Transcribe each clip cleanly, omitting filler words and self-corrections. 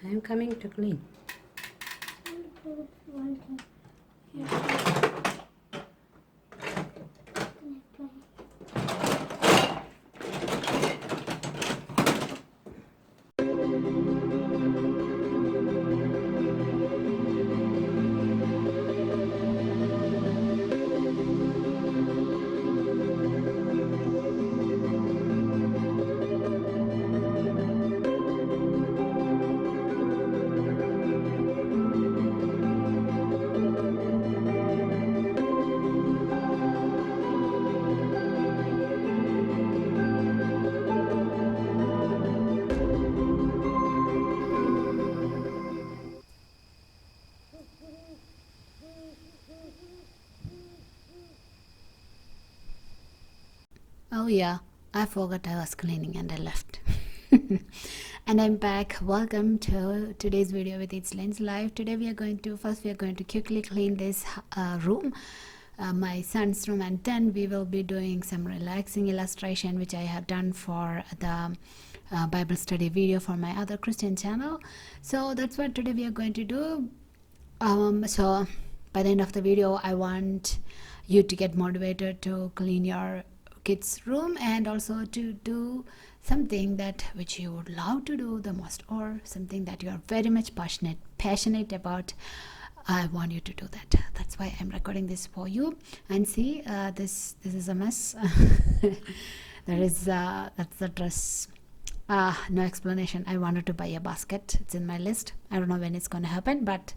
I am coming to clean. Oh yeah, I forgot I was cleaning and I left. And I'm back. Welcome to today's video with itslinslife. Today we are going to quickly clean this room, my son's room, and then we will be doing some relaxing illustration which I have done for the Bible study video for my other Christian channel. So that's what today we are going to do. So by the end of the video I want you to get motivated to clean your kids room and also to do something that which you would love to do the most, or something that you are very much passionate about. I want you to do that. That's why I'm recording this for you. And see, this is a mess. That's the dress. No explanation. I wanted to buy a basket. It's in my list. I don't know when it's going to happen, but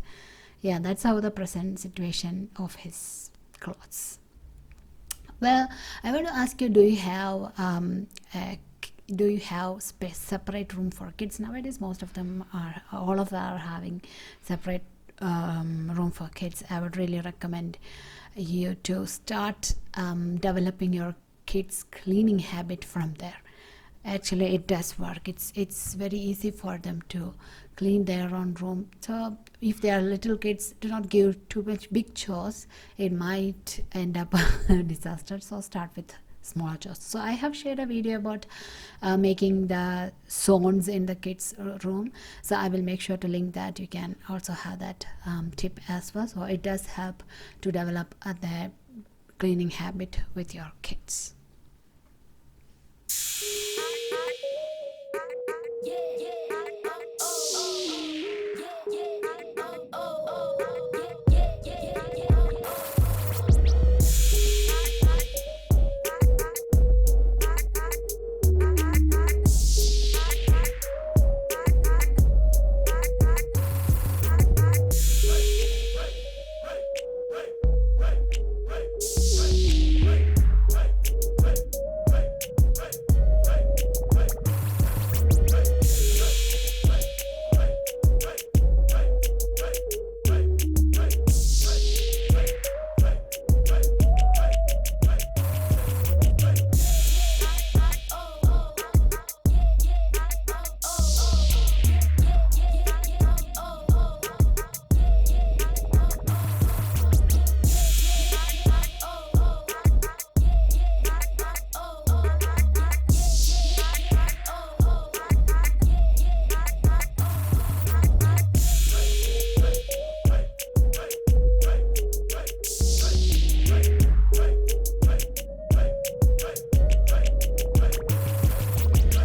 yeah, that's how the present situation of his clothes. Well, I want to ask you, do you have separate room for kids? Nowadays all of them are having separate room for kids. I would really recommend you to start developing your kids cleaning habit from there. Actually it does work. It's very easy for them to clean their own room. So if they are little kids, do not give too much big chores. It might end up a disaster. So start with small chores. So I have shared a video about making the zones in the kids room, so I will make sure to link that. You can also have that tip as well. So it does help to develop the cleaning habit with your kids.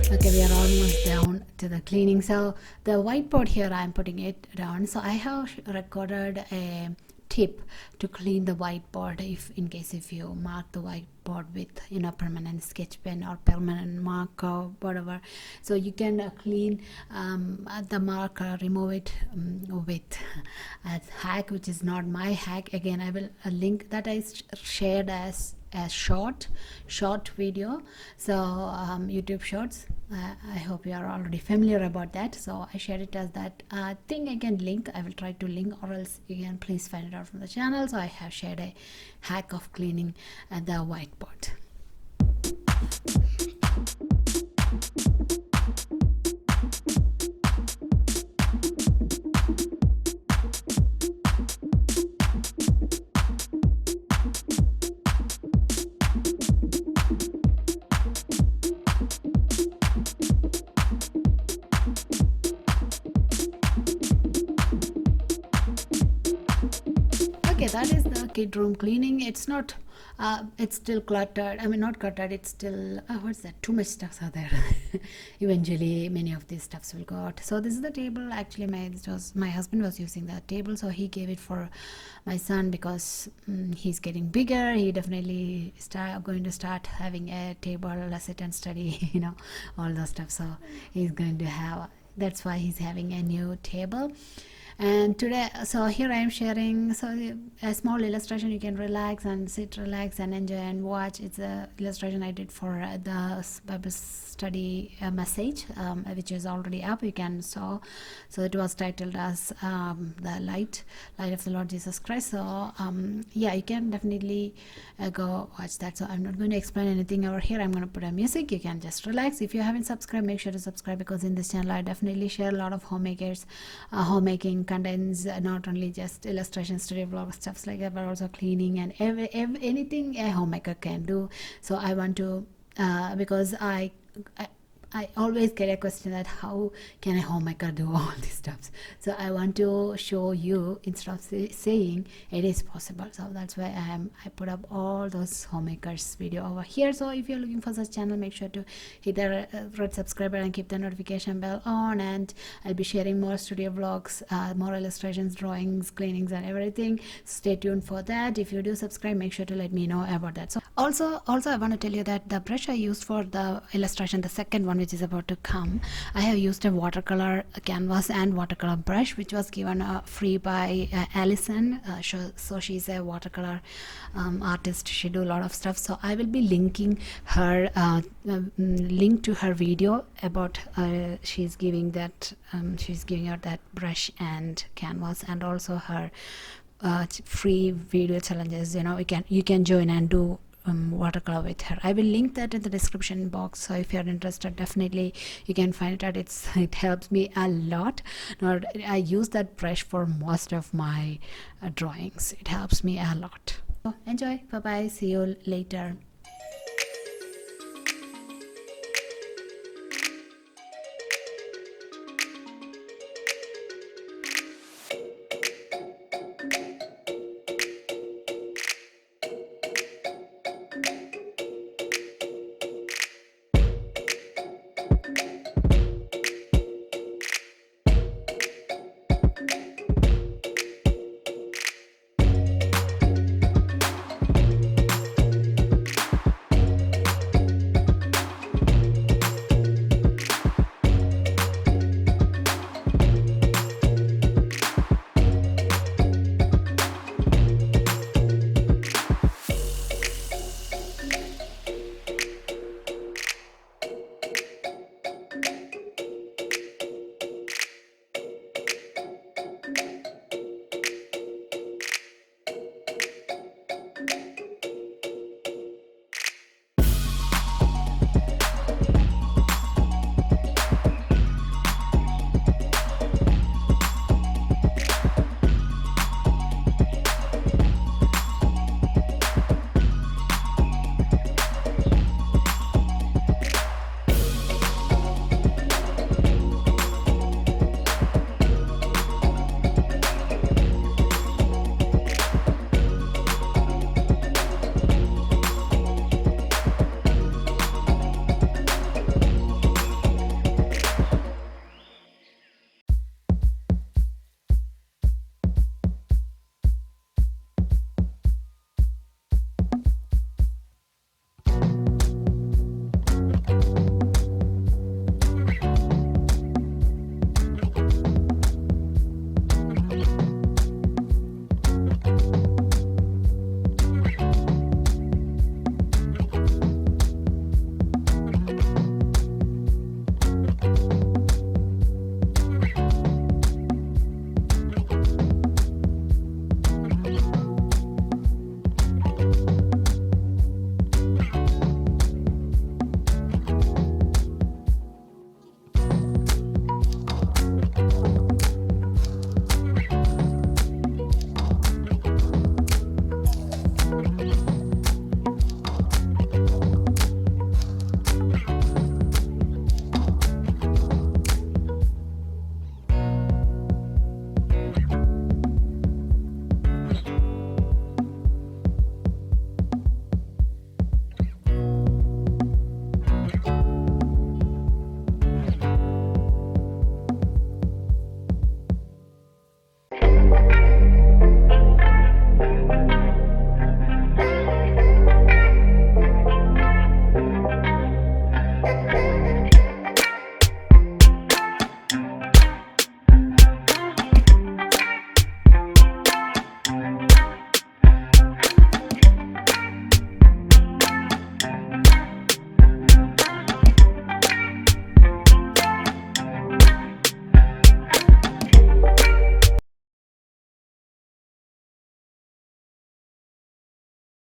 Okay, we are almost down to the cleaning. So the whiteboard here, I'm putting it down. So I have recorded a tip to clean the whiteboard in case if you mark the whiteboard with permanent sketch pen or permanent marker, whatever. So you can clean the marker, remove it with a hack, which is not my hack. Again, I will link that I shared as a short video. So YouTube shorts, I hope you are already familiar about that. So I shared it as that thing. I can link, I will try to link, or else you can please find it out from the channel. So I have shared a hack of cleaning the whiteboard. that is the kid room cleaning. It's not it's still cluttered. I mean, not cluttered, it's still what's that, too much stuffs are there. Eventually many of these stuffs will go out. So this is the table. Actually my husband was using that table, so he gave it for my son because he's getting bigger. He definitely going to start having a table, sit and study, you know, all those stuff. So he's going to have, that's why he's having a new table. And today, so here I am sharing a small illustration. You can relax and sit, relax and enjoy and watch. It's a illustration I did for the Bible study message, which is already up. You can saw. So it was titled as the light of the Lord Jesus Christ. So yeah, you can definitely go watch that. So I'm not going to explain anything over here. I'm going to put a music. You can just relax. If you haven't subscribed, make sure to subscribe, because in this channel I definitely share a lot of homemakers, homemaking contents, not only just illustration, studio vlog, stuffs like that, but also cleaning and anything a homemaker can do. So I want to because I always get a question that how can a homemaker do all these stuff. So I want to show you, instead of saying it is possible. So that's why I put up all those homemakers video over here. So if you're looking for such channel, make sure to hit the red subscribe button and keep the notification bell on, and I'll be sharing more studio vlogs, more illustrations, drawings, cleanings and everything. Stay tuned for that. If you do subscribe, make sure to let me know about that. So also I want to tell you that the brush I used for the illustration, the second one which is about to come, I have used a watercolor canvas and watercolor brush, which was given free by Allison. So she's a watercolor artist. She do a lot of stuff. So I will be linking her link to her video about she's giving out that brush and canvas, and also her free video challenges. You know, you can join and do watercolor with her. I will link that in the description box, so if you're interested, definitely you can find it. It helps me a lot. Now, I use that brush for most of my drawings. It helps me a lot. So enjoy. Bye bye. See you later.